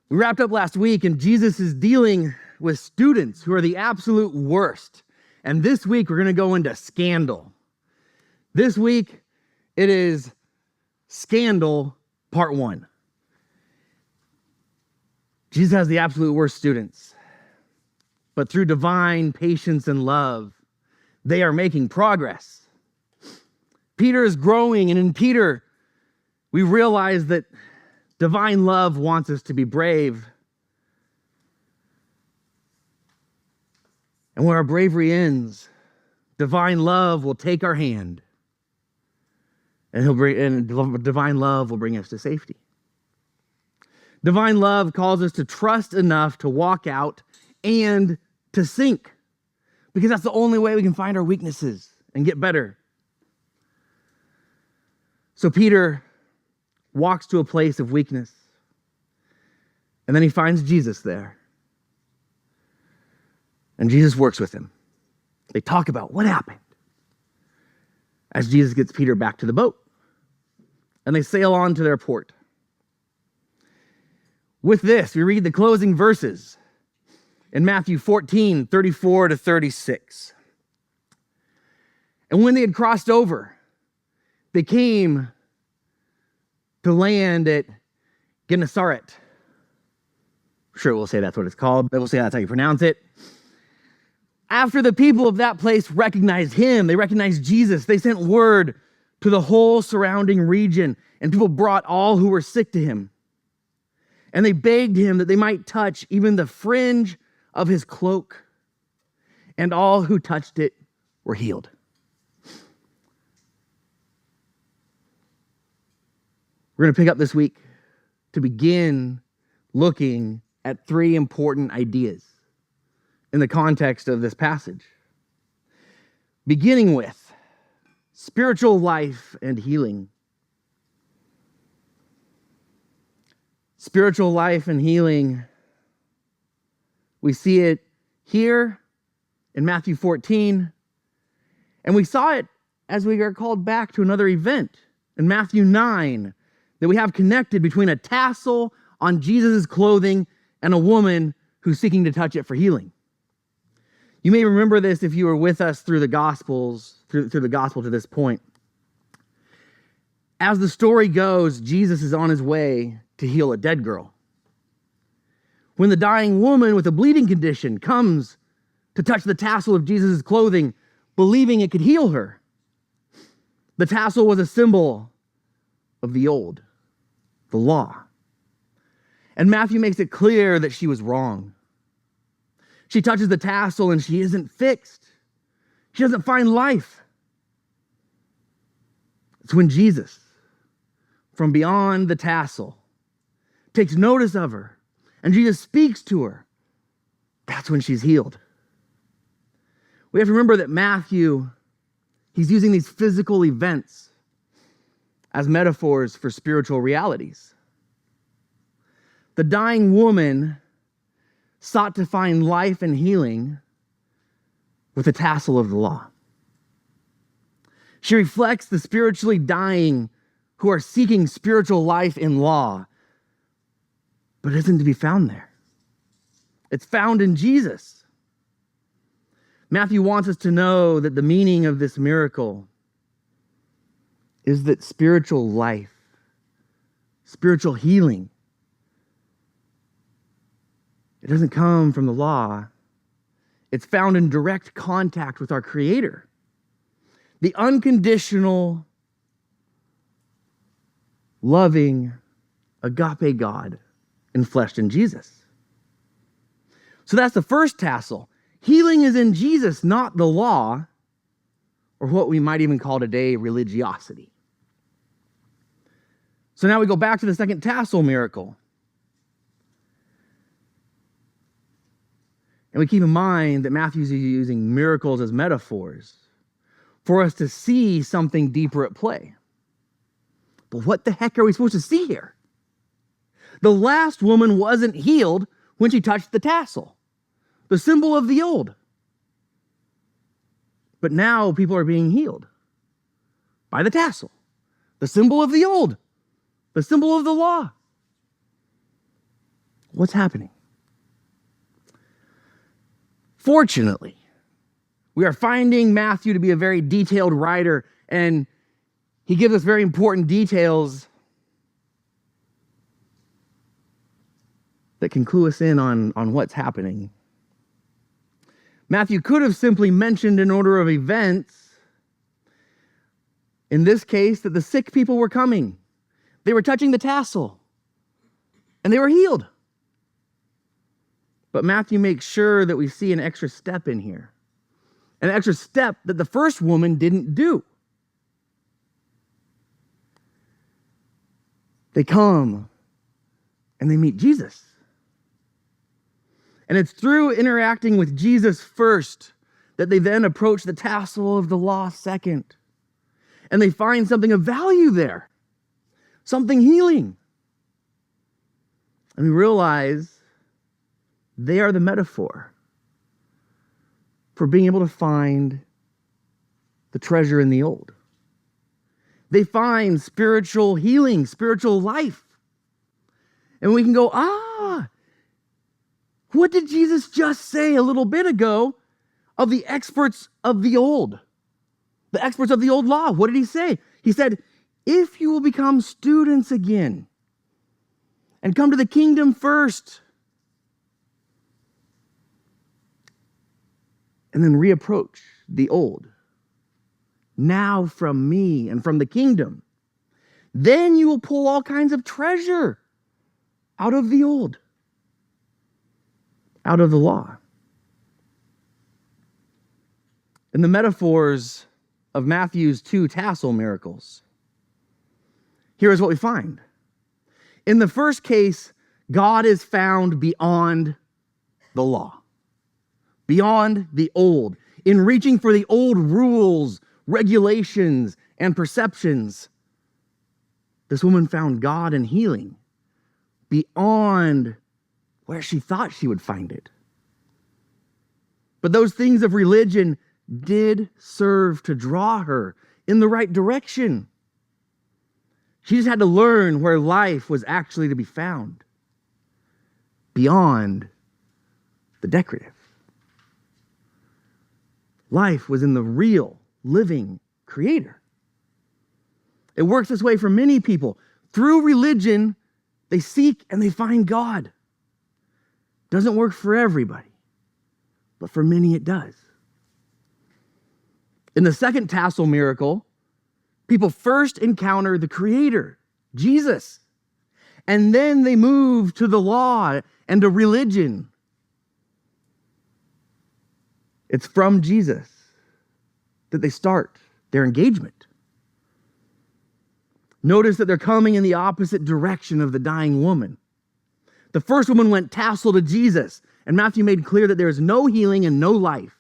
We wrapped up last week, and Jesus is dealing with students who are the absolute worst. And this week, we're going to go into scandal. This week, it is scandal part 1. Jesus has the absolute worst students. But through divine patience and love, they are making progress. Peter is growing, and in Peter, we realize that divine love wants us to be brave. And when our bravery ends, divine love will take our hand, and divine love will bring us to safety. Divine love calls us to trust enough to walk out and to sink, because that's the only way we can find our weaknesses and get better. So Peter walks to a place of weakness, and then he finds Jesus there. And Jesus works with him. They talk about what happened as Jesus gets Peter back to the boat, and they sail on to their port. With this, we read the closing verses in Matthew 14, 34 to 36. And when they had crossed over, they came to land at Gennesaret. Sure, we'll say that's what it's called, but we'll say that's how you pronounce it. After the people of that place recognized him, they recognized Jesus, they sent word to the whole surrounding region, and people brought all who were sick to him. And they begged him that they might touch even the fringe of his cloak, and all who touched it were healed. We're going to pick up this week to begin looking at 3 important ideas in the context of this passage. Beginning with spiritual life and healing. Spiritual life and healing. We see it here in Matthew 14, and we saw it as we are called back to another event in Matthew 9, that we have connected between a tassel on Jesus' clothing and a woman who's seeking to touch it for healing. You may remember this if you were with us through the Gospels, through the Gospel to this point. As the story goes, Jesus is on his way to heal a dead girl. When the dying woman with a bleeding condition comes to touch the tassel of Jesus' clothing, believing it could heal her, the tassel was a symbol of the old, the law. And Matthew makes it clear that she was wrong. She touches the tassel and she isn't fixed. She doesn't find life. It's when Jesus, from beyond the tassel, takes notice of her, and Jesus speaks to her, that's when she's healed. We have to remember that Matthew, he's using these physical events as metaphors for spiritual realities. The dying woman sought to find life and healing with the tassel of the law. She reflects the spiritually dying who are seeking spiritual life in law, but it isn't to be found there. It's found in Jesus. Matthew wants us to know that the meaning of this miracle is that spiritual life, spiritual healing, it doesn't come from the law. It's found in direct contact with our Creator, the unconditional, loving, agape God enfleshed in Jesus. So that's the first tassel. Healing is in Jesus, not the law, or what we might even call today religiosity. So now we go back to the second tassel miracle. And we keep in mind that Matthew's using miracles as metaphors for us to see something deeper at play. But what the heck are we supposed to see here? The last woman wasn't healed when she touched the tassel, the symbol of the old. But now people are being healed by the tassel, the symbol of the old, the symbol of the law. What's happening? Fortunately, we are finding Matthew to be a very detailed writer, and he gives us very important details that can clue us in on what's happening. Matthew could have simply mentioned an order of events. In this case, that the sick people were coming. They were touching the tassel, and they were healed. But Matthew makes sure that we see an extra step in here. An extra step that the first woman didn't do. They come and they meet Jesus. And it's through interacting with Jesus first that they then approach the tassel of the law second. And they find something of value there, something healing. And we realize they are the metaphor for being able to find the treasure in the old. They find spiritual healing, spiritual life. And we can go, what did Jesus just say a little bit ago of the experts of the old? The experts of the old law. What did he say? He said, if you will become students again and come to the kingdom first, and then reapproach the old, now from me and from the kingdom, then you will pull all kinds of treasure out of the old, out of the law. In the metaphors of Matthew's 2 tassel miracles, here is what we find. In the first case, God is found beyond the law, beyond the old, in reaching for the old rules, regulations, and perceptions. This woman found God in healing beyond where she thought she would find it. But those things of religion did serve to draw her in the right direction. She just had to learn where life was actually to be found, beyond the decorative. Life was in the real, living Creator. It works this way for many people. Through religion, they seek and they find God. Doesn't work for everybody, but for many it does. In the second tassel miracle, people first encounter the Creator, Jesus, and then they move to the law and to religion. It's from Jesus that they start their engagement. Notice that they're coming in the opposite direction of the dying woman. The first woman went tassel to Jesus, and Matthew made clear that there is no healing and no life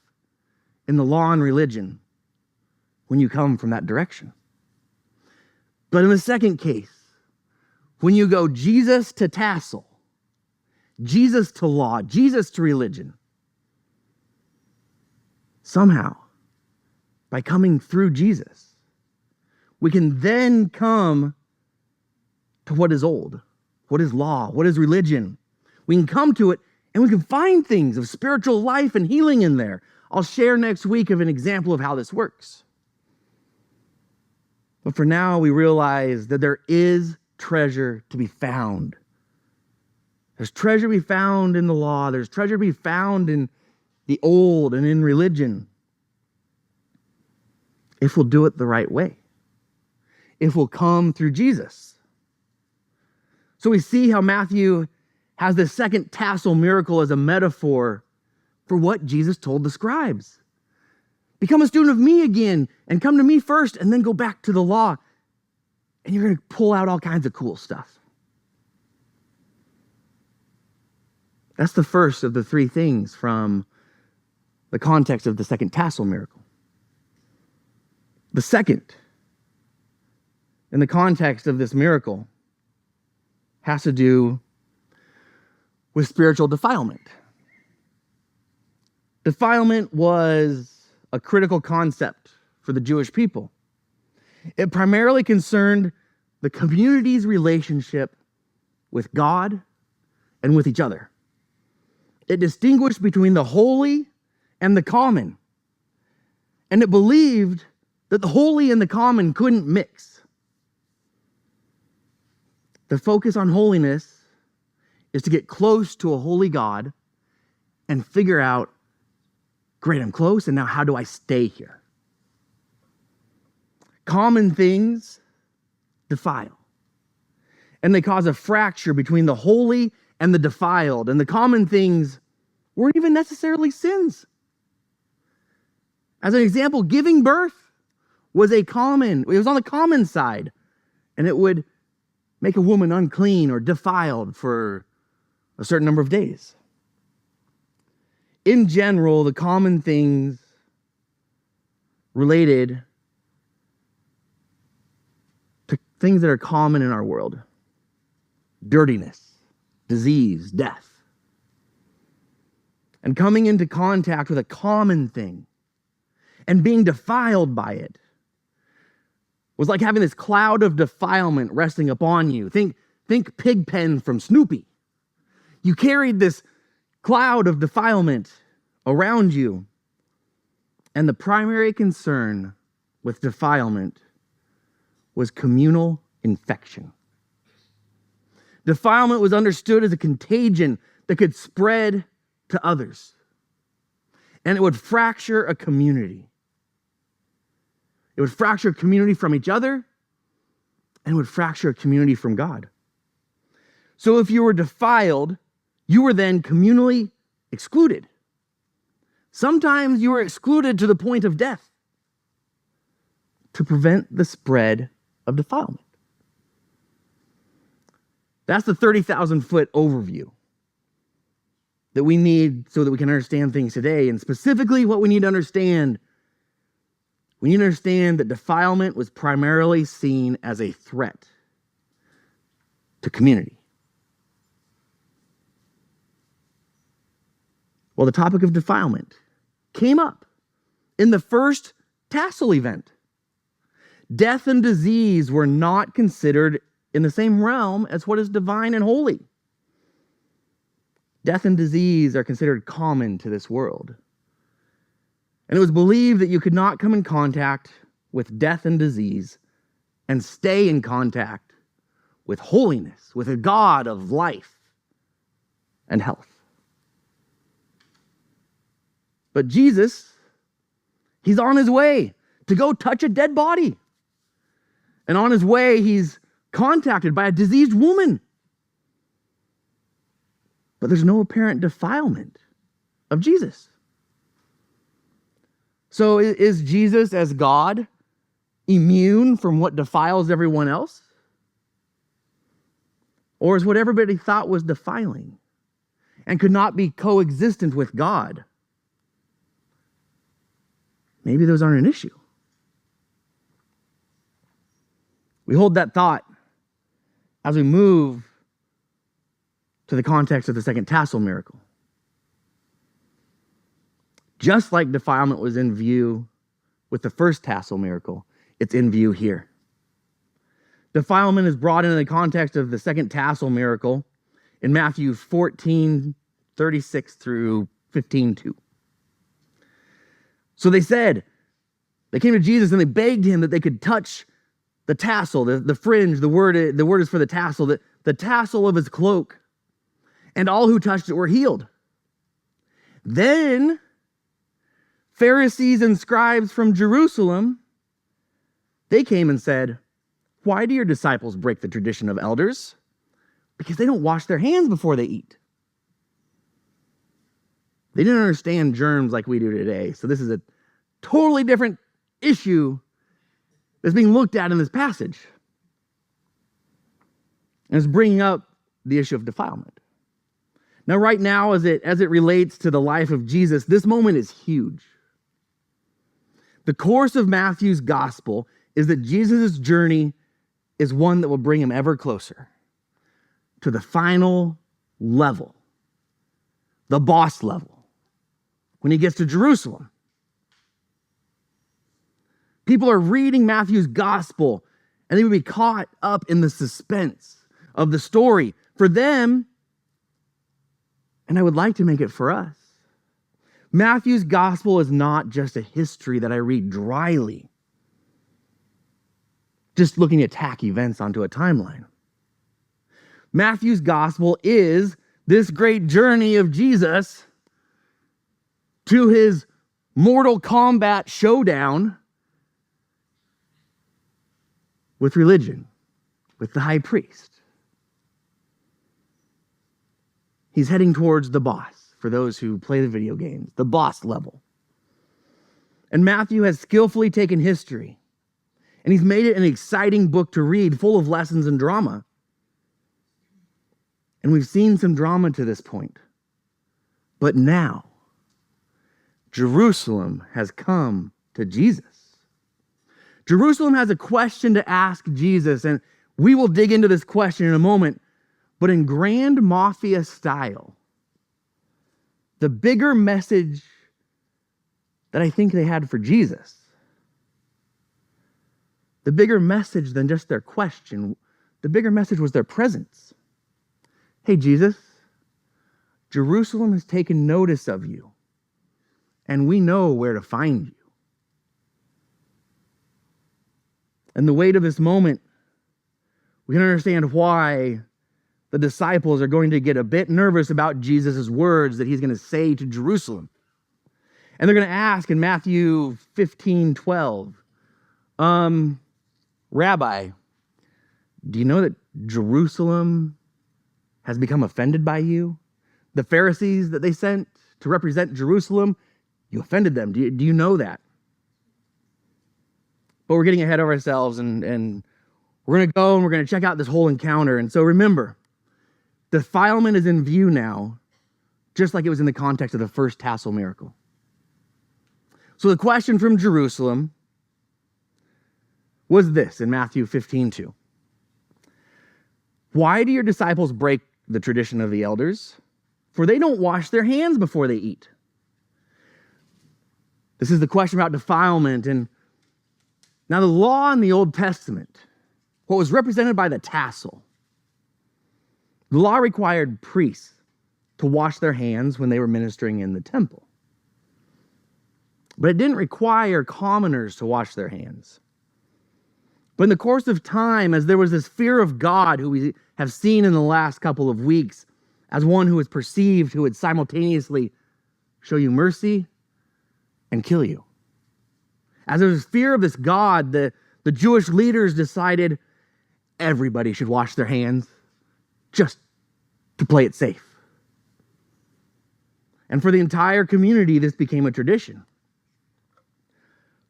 in the law and religion when you come from that direction. But in the second case, when you go Jesus to tassel, Jesus to law, Jesus to religion, somehow, by coming through Jesus, we can then come to what is old, what is law, what is religion. We can come to it and we can find things of spiritual life and healing in there. I'll share next week of an example of how this works. But for now, we realize that there is treasure to be found. There's treasure to be found in the law. There's treasure to be found in the old and in religion. If we'll do it the right way. If we'll come through Jesus. So we see how Matthew has this second tassel miracle as a metaphor for what Jesus told the scribes. Become a student of me again and come to me first and then go back to the law. And you're going to pull out all kinds of cool stuff. That's the first of the three things from the context of the second tassel miracle. The second, in the context of this miracle, has to do with spiritual defilement. Defilement was a critical concept for the Jewish people. It primarily concerned the community's relationship with God and with each other. It distinguished between the holy and the common. And it believed that the holy and the common couldn't mix. The focus on holiness is to get close to a holy God and figure out, great, I'm close, and now how do I stay here? Common things defile. And they cause a fracture between the holy and the defiled. And the common things weren't even necessarily sins. As an example, giving birth was it was on the common side, and it would make a woman unclean or defiled for a certain number of days. In general, the common things related to things that are common in our world: dirtiness, disease, death. And coming into contact with a common thing and being defiled by it was like having this cloud of defilement resting upon you. Think Pigpen from Snoopy. You carried this cloud of defilement around you. And the primary concern with defilement was communal infection. Defilement was understood as a contagion that could spread to others. And it would fracture a community. It would fracture a community from each other, and it would fracture a community from God. So if you were defiled, you were then communally excluded. Sometimes you were excluded to the point of death to prevent the spread of defilement. That's the 30,000-foot overview that we need so that we can understand things today. And specifically what we need to understand, we need to understand that defilement was primarily seen as a threat to community. Well, the topic of defilement came up in the first tassel event. Death and disease were not considered in the same realm as what is divine and holy. Death and disease are considered common to this world. And it was believed that you could not come in contact with death and disease and stay in contact with holiness, with a God of life and health. But Jesus, he's on his way to go touch a dead body. And on his way, he's contacted by a diseased woman. But there's no apparent defilement of Jesus. So is Jesus as God immune from what defiles everyone else? Or is what everybody thought was defiling and could not be coexistent with God? Maybe those aren't an issue. We hold that thought as we move to the context of the second tassel miracle. Just like defilement was in view with the first tassel miracle, it's in view here. Defilement is brought into the context of the second tassel miracle in Matthew 14:36 through 15:2. So they came to Jesus and they begged him that they could touch the tassel, the fringe, the word is for the tassel, the tassel of his cloak. And all who touched it were healed. Then Pharisees and scribes from Jerusalem, they came and said, "Why do your disciples break the tradition of elders? Because they don't wash their hands before they eat." They didn't understand germs like we do today. So this is a totally different issue that's being looked at in this passage. And it's bringing up the issue of defilement. Now, right now, as it relates to the life of Jesus, this moment is huge. The course of Matthew's gospel is that Jesus' journey is one that will bring him ever closer to the final level, the boss level, when he gets to Jerusalem. People are reading Matthew's gospel, and they would be caught up in the suspense of the story. For them, And I would like to make it for us. Matthew's gospel is not just a history that I read dryly, just looking at tack events onto a timeline. Matthew's gospel is this great journey of Jesus to his Mortal Kombat showdown with religion, with the high priest. He's heading towards the boss, for those who play the video games, the boss level. And Matthew has skillfully taken history, and he's made it an exciting book to read, full of lessons and drama. And we've seen some drama to this point. But now, Jerusalem has come to Jesus. Jerusalem has a question to ask Jesus, and we will dig into this question in a moment, but in grand mafia style. The bigger message that I think they had for Jesus, the bigger message than just their question, the bigger message was their presence. Hey, Jesus, Jerusalem has taken notice of you, and we know where to find you. And the weight of this moment, we can understand why the disciples are going to get a bit nervous about Jesus' words that he's going to say to Jerusalem. And they're going to ask in Matthew 15:12, Rabbi, do you know that Jerusalem has become offended by you? The Pharisees that they sent to represent Jerusalem, you offended them. Do you know that? But we're getting ahead of ourselves, and we're going to go and we're going to check out this whole encounter. And so remember, defilement is in view now, just like it was in the context of the first tassel miracle. So the question from Jerusalem was this in Matthew 15:2. Why do your disciples break the tradition of the elders? For they don't wash their hands before they eat. This is the question about defilement. And now the law in the Old Testament, what was represented by the tassel, the law required priests to wash their hands when they were ministering in the temple. But it didn't require commoners to wash their hands. But in the course of time, as there was this fear of God who we have seen in the last couple of weeks as one who was perceived who would simultaneously show you mercy and kill you. As there was fear of this God, the Jewish leaders decided everybody should wash their hands just to play it safe. And for the entire community, this became a tradition.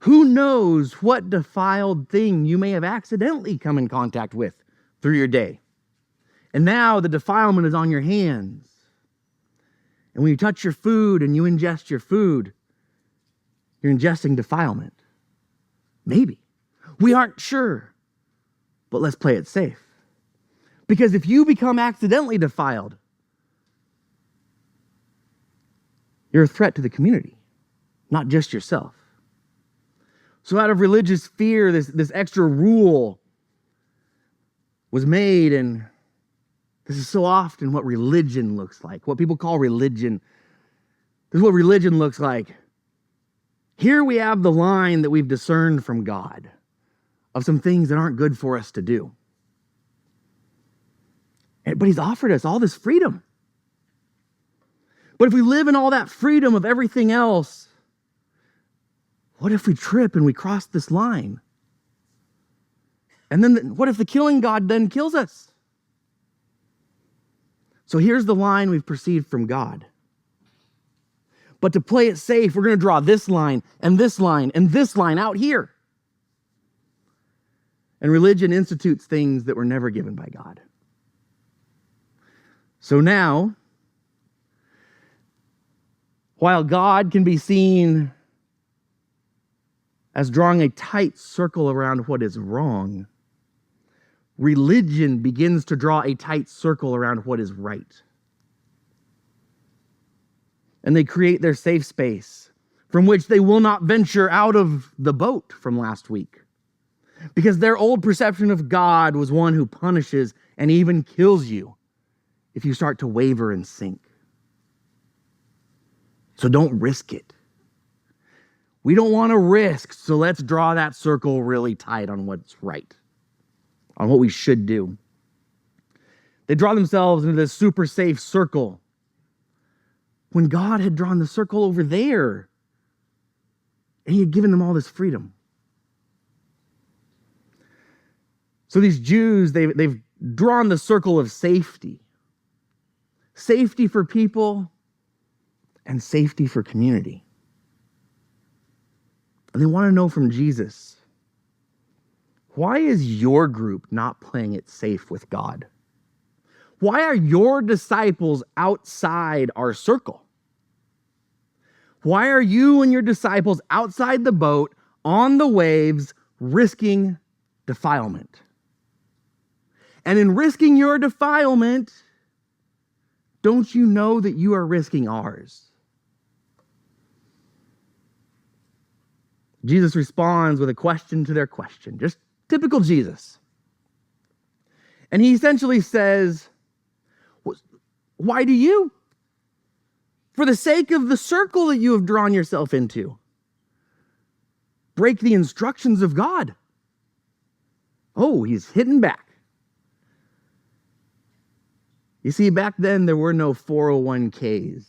Who knows what defiled thing you may have accidentally come in contact with through your day? And now the defilement is on your hands. And when you touch your food and you ingest your food, you're ingesting defilement. Maybe. We aren't sure. But let's play it safe. Because if you become accidentally defiled, you're a threat to the community, not just yourself. So out of religious fear, this extra rule was made, and this is so often what religion looks like, what people call religion. This is what religion looks like. Here we have the line that we've discerned from God of some things that aren't good for us to do. But he's offered us all this freedom. But if we live in all that freedom of everything else, what if we trip and we cross this line? And then what if the killing God then kills us? So here's the line we've perceived from God. But to play it safe, we're going to draw this line and this line and this line out here. And religion institutes things that were never given by God. So now, while God can be seen as drawing a tight circle around what is wrong, religion begins to draw a tight circle around what is right. And they create their safe space from which they will not venture out of the boat from last week. Because their old perception of God was one who punishes and even kills you if you start to waver and sink. So don't risk it. We don't want to risk, so let's draw that circle really tight on what's right, on what we should do. They draw themselves into this super safe circle when God had drawn the circle over there and he had given them all this freedom. So these Jews, they've drawn the circle of safety. Safety for people and safety for community. And they want to know from Jesus, why is your group not playing it safe with God? Why are your disciples outside our circle? Why are you and your disciples outside the boat, on the waves, risking defilement? And in risking your defilement, don't you know that you are risking ours? Jesus responds with a question to their question, just typical Jesus. And he essentially says, why do you? For the sake of the circle that you have drawn yourself into, break the instructions of God. Oh, he's hitting back. You see, back then there were no 401ks.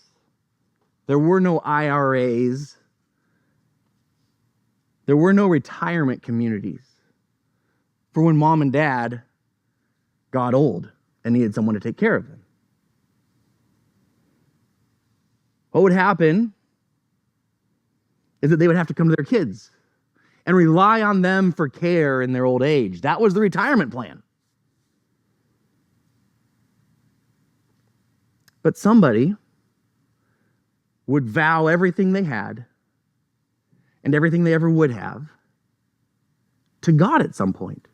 There were no IRAs. There were no retirement communities for when mom and dad got old and needed someone to take care of them. What would happen is that they would have to come to their kids and rely on them for care in their old age. That was the retirement plan. But somebody would vow everything they had and everything they ever would have to God at some point.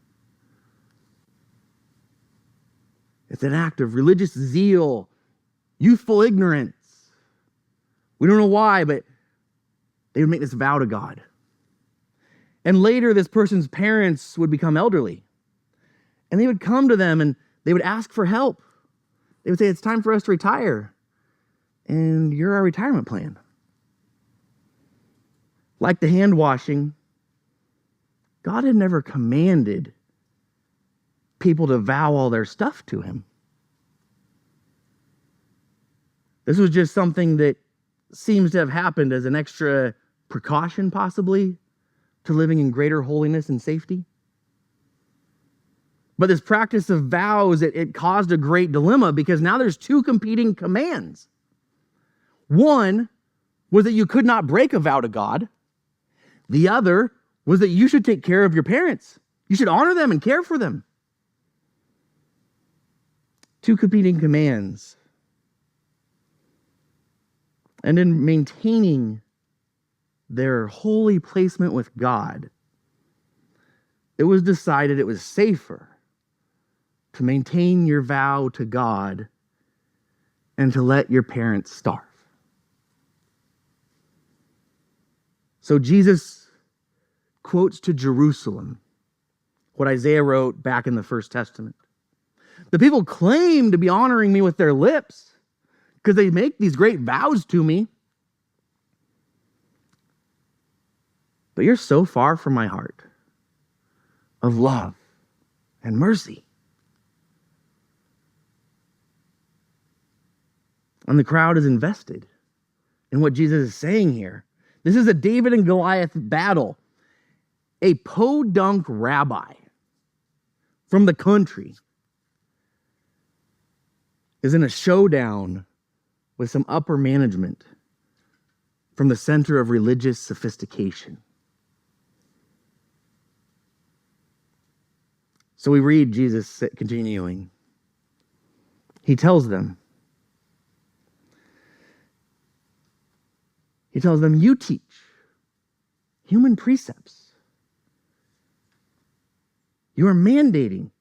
It's an act of religious zeal, youthful ignorance. We don't know why, but they would make this vow to God. And later, this person's parents would become elderly. And they would come to them and they would ask for help. They would say, it's time for us to retire. And you're our retirement plan. Like the hand washing, God had never commanded people to vow all their stuff to him. This was just something that seems to have happened as an extra precaution, possibly, to living in greater holiness and safety. But this practice of vows, it caused a great dilemma because now there's two competing commands. One was that you could not break a vow to God. The other was that you should take care of your parents. You should honor them and care for them. Two competing commands. And in maintaining their holy placement with God, it was decided it was safer to maintain your vow to God and to let your parents starve. So Jesus quotes to Jerusalem what Isaiah wrote back in the First Testament. The people claim to be honoring me with their lips because they make these great vows to me. But you're so far from my heart of love and mercy. And the crowd is invested in what Jesus is saying here. This is a David and Goliath battle. A podunk rabbi from the country is in a showdown with some upper management from the center of religious sophistication. So we read Jesus continuing. He tells them, you teach human precepts. You are mandating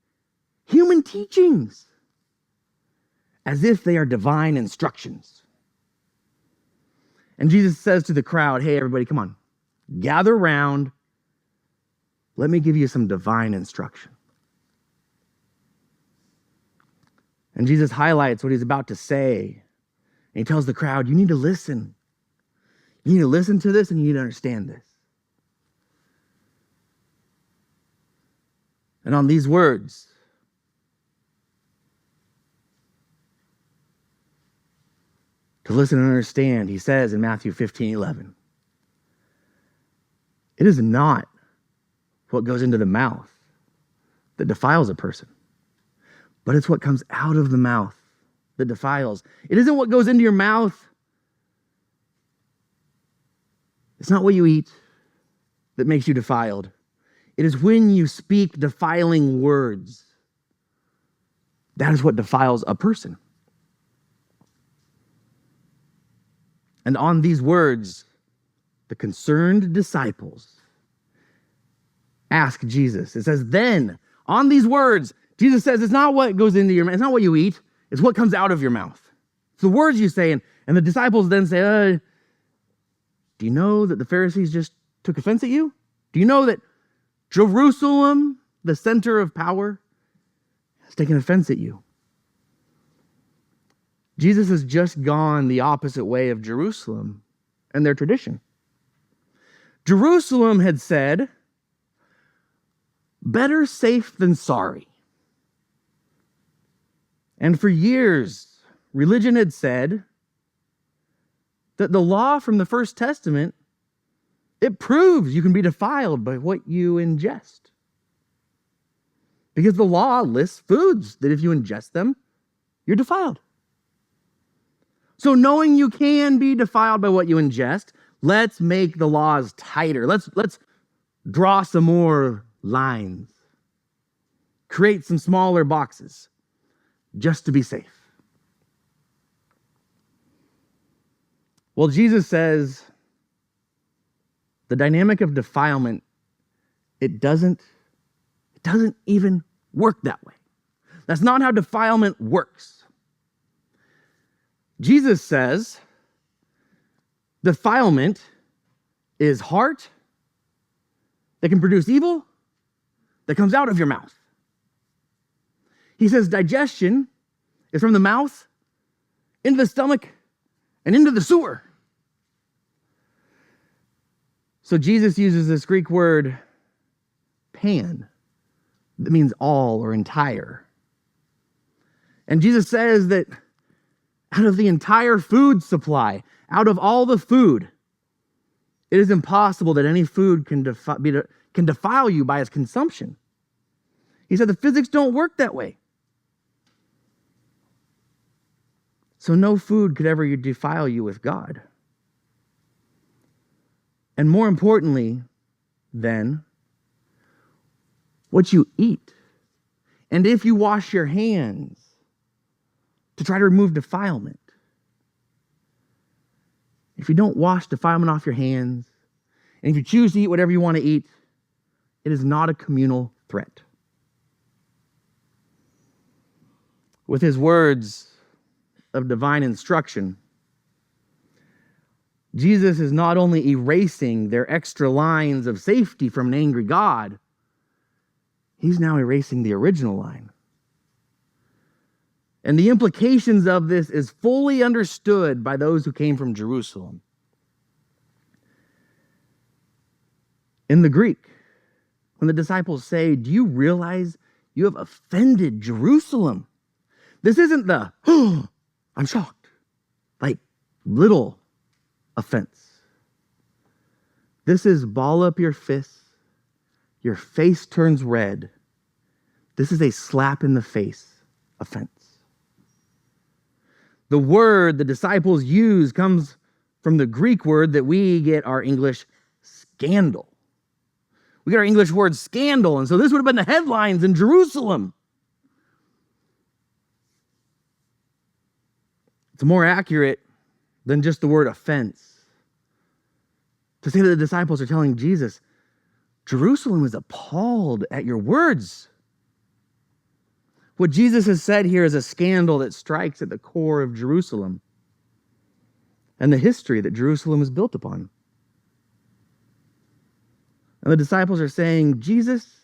human teachings as if they are divine instructions. And Jesus says to the crowd, hey, everybody, come on, gather round. Let me give you some divine instruction. And Jesus highlights what he's about to say. And he tells the crowd, you need to listen. You need to listen to this and you need to understand this. And on these words, to listen and understand, he says in Matthew 15:11, it is not what goes into the mouth that defiles a person, but it's what comes out of the mouth that defiles. It isn't what goes into your mouth. It's not what you eat that makes you defiled. It is when you speak defiling words. That is what defiles a person. And on these words, the concerned disciples ask Jesus. It says, then, on these words, Jesus says, it's not what goes into your mouth, it's not what you eat, it's what comes out of your mouth. It's the words you say. And the disciples then say, do you know that the Pharisees just took offense at you? Do you know that Jerusalem, the center of power, has taken offense at you? Jesus has just gone the opposite way of Jerusalem and their tradition. Jerusalem had said, better safe than sorry. And for years, religion had said that the law from the First Testament, it proves you can be defiled by what you ingest. Because the law lists foods that if you ingest them, you're defiled. So knowing you can be defiled by what you ingest, let's make the laws tighter. Let's draw some more lines. Create some smaller boxes just to be safe. Well, Jesus says the dynamic of defilement, it doesn't even work that way. That's not how defilement works. Jesus says defilement is heart that can produce evil that comes out of your mouth. He says digestion is from the mouth into the stomach and into the sewer. So Jesus uses this Greek word pan that means all or entire. And Jesus says that out of the entire food supply, out of all the food, it is impossible that any food can defile you by its consumption. He said the physics don't work that way. So no food could ever defile you with God. And more importantly, then, what you eat. And if you wash your hands to try to remove defilement, if you don't wash defilement off your hands, and if you choose to eat whatever you want to eat, it is not a communal threat. With his words of divine instruction, Jesus is not only erasing their extra lines of safety from an angry God, he's now erasing the original line. And the implications of this is fully understood by those who came from Jerusalem. In the Greek, when the disciples say, do you realize you have offended Jerusalem? This isn't the, oh, I'm shocked, like little offense. This is ball up your fists, your face turns red. This is a slap in the face offense. The word the disciples use comes from the Greek word that we get our English scandal. We get our English word scandal, and so this would have been the headlines in Jerusalem. It's more accurate than just the word offense to say that the disciples are telling Jesus, Jerusalem is appalled at your words. What Jesus has said here is a scandal that strikes at the core of Jerusalem and the history that Jerusalem is built upon. And the disciples are saying, Jesus,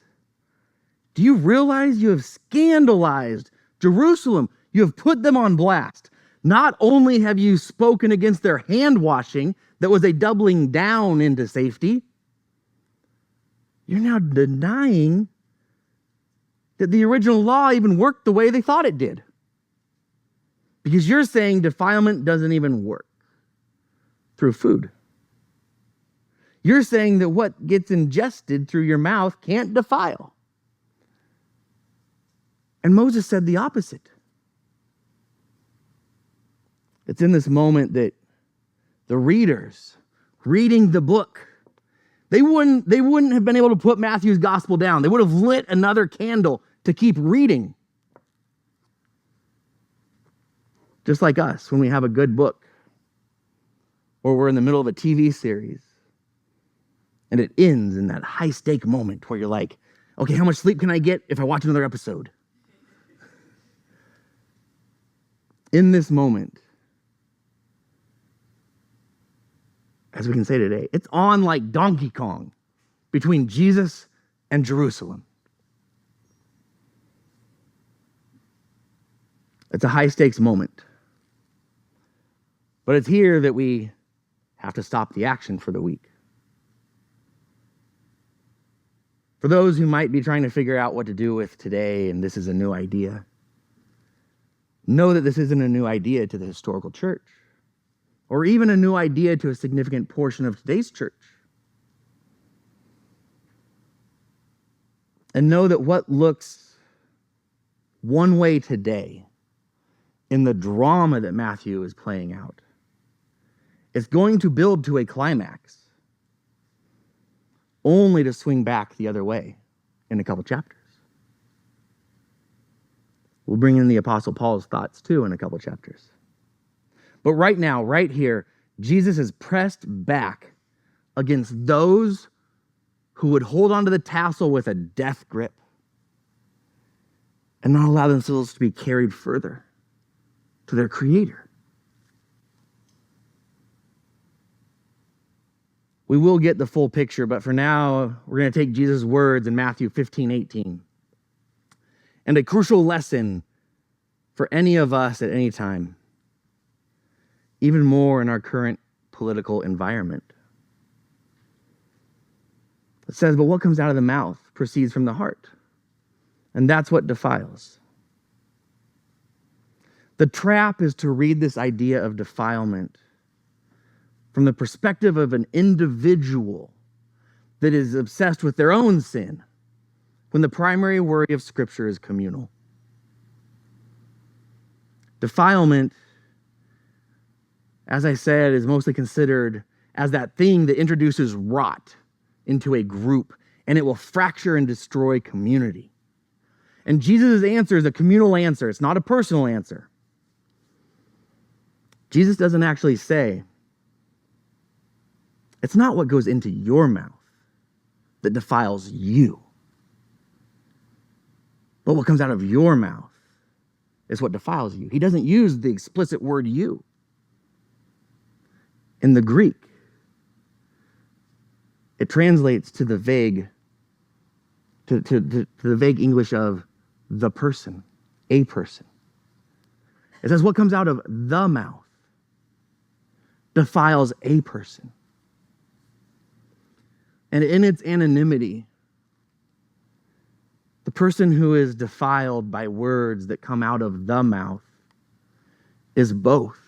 do you realize you have scandalized Jerusalem? You have put them on blast. Not only have you spoken against their hand washing, that was a doubling down into safety, you're now denying that the original law even worked the way they thought it did. Because you're saying defilement doesn't even work through food. You're saying that what gets ingested through your mouth can't defile. And Moses said the opposite. It's in this moment that the readers reading the book, they wouldn't have been able to put Matthew's gospel down. They would have lit another candle to keep reading. Just like us, when we have a good book, or we're in the middle of a TV series, and it ends in that high-stake moment where you're like, okay, how much sleep can I get if I watch another episode? In this moment, as we can say today, it's on like Donkey Kong between Jesus and Jerusalem. It's a high-stakes moment. But it's here that we have to stop the action for the week. For those who might be trying to figure out what to do with today, and this is a new idea, know that this isn't a new idea to the historical church, or even a new idea to a significant portion of today's church. And know that what looks one way today in the drama that Matthew is playing out is going to build to a climax, only to swing back the other way in a couple chapters. We'll bring in the Apostle Paul's thoughts too in a couple chapters. But right now, right here, Jesus is pressed back against those who would hold onto the tassel with a death grip and not allow themselves to be carried further to their Creator. We will get the full picture, but for now, we're going to take Jesus' words in Matthew 15:18. And a crucial lesson for any of us at any time, even more in our current political environment. It says, but what comes out of the mouth proceeds from the heart, and that's what defiles. The trap is to read this idea of defilement from the perspective of an individual that is obsessed with their own sin, when the primary worry of Scripture is communal. Defilement, as I said, is mostly considered as that thing that introduces rot into a group, and it will fracture and destroy community. And Jesus' answer is a communal answer. It's not a personal answer. Jesus doesn't actually say, it's not what goes into your mouth that defiles you, but what comes out of your mouth is what defiles you. He doesn't use the explicit word you. In the Greek, it translates to the vague, to the vague English of the person, a person. It says what comes out of the mouth defiles a person. And in its anonymity, the person who is defiled by words that come out of the mouth is both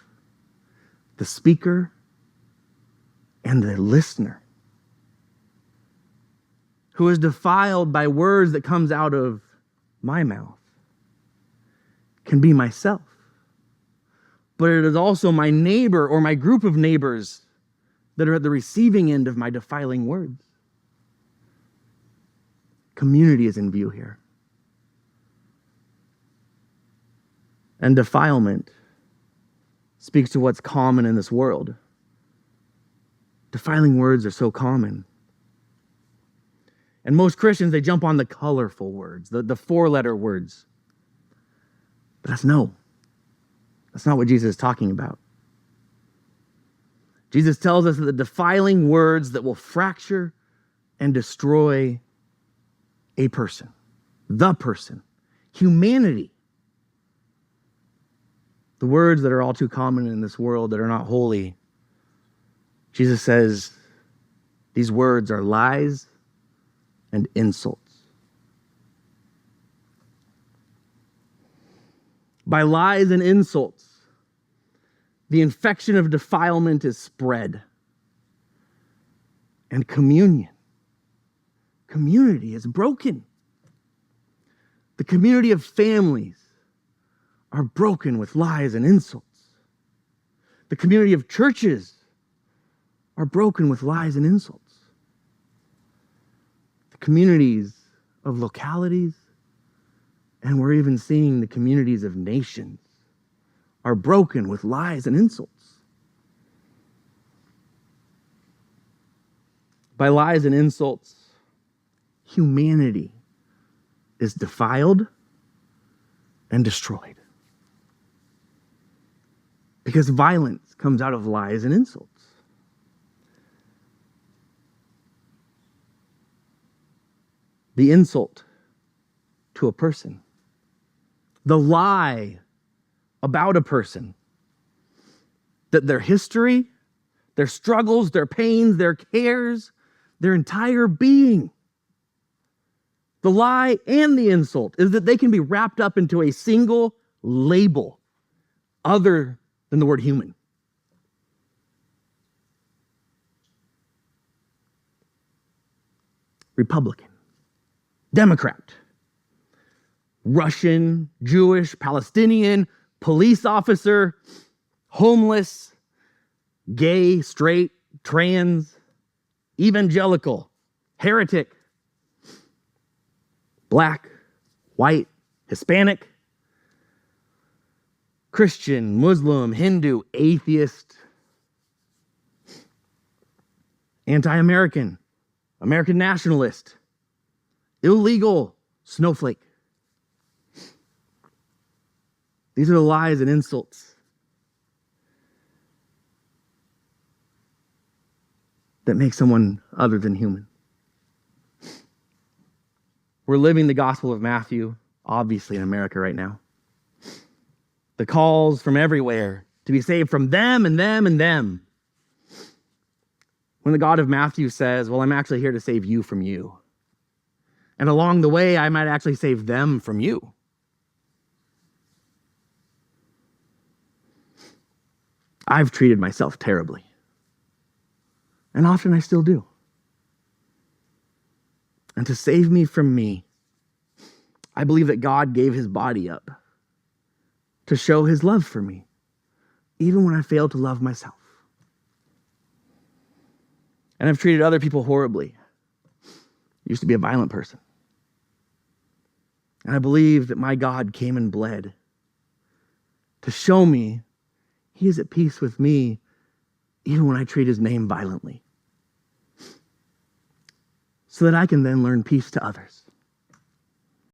the speaker and the listener. Who is defiled by words that comes out of my mouth can be myself. But it is also my neighbor or my group of neighbors that are at the receiving end of my defiling words. Community is in view here. And defilement speaks to what's common in this world. Defiling words are so common. And most Christians, they jump on the colorful words, the four-letter words. But that's not what Jesus is talking about. Jesus tells us that the defiling words that will fracture and destroy a person, the person, humanity. the words that are all too common in this world that are not holy, Jesus says these words are lies and insults. By lies and insults, the infection of defilement is spread. And community is broken. The community of families are broken with lies and insults. The community of churches are broken with lies and insults. The communities of localities, and we're even seeing the communities of nations, are broken with lies and insults. By lies and insults, humanity is defiled and destroyed. Because violence comes out of lies and insults. The insult to a person, the lie about a person, that their history, their struggles, their pains, their cares, their entire being, the lie and the insult is that they can be wrapped up into a single label other than the word human. Republican, Democrat, Russian, Jewish, Palestinian, police officer, homeless, gay, straight, trans, evangelical, heretic, black, white, Hispanic, Christian, Muslim, Hindu, atheist, anti-American, American nationalist, illegal, snowflake. These are the lies and insults that make someone other than human. We're living the Gospel of Matthew, obviously in America right now. The calls from everywhere to be saved from them and them and them. When the God of Matthew says, well, I'm actually here to save you from you. And along the way, I might actually save them from you. I've treated myself terribly. And often I still do. And to save me from me, I believe that God gave his body up to show his love for me, even when I failed to love myself. And I've treated other people horribly. Used to be a violent person. And I believe that my God came and bled to show me he is at peace with me even when I treat his name violently, so that I can then learn peace to others.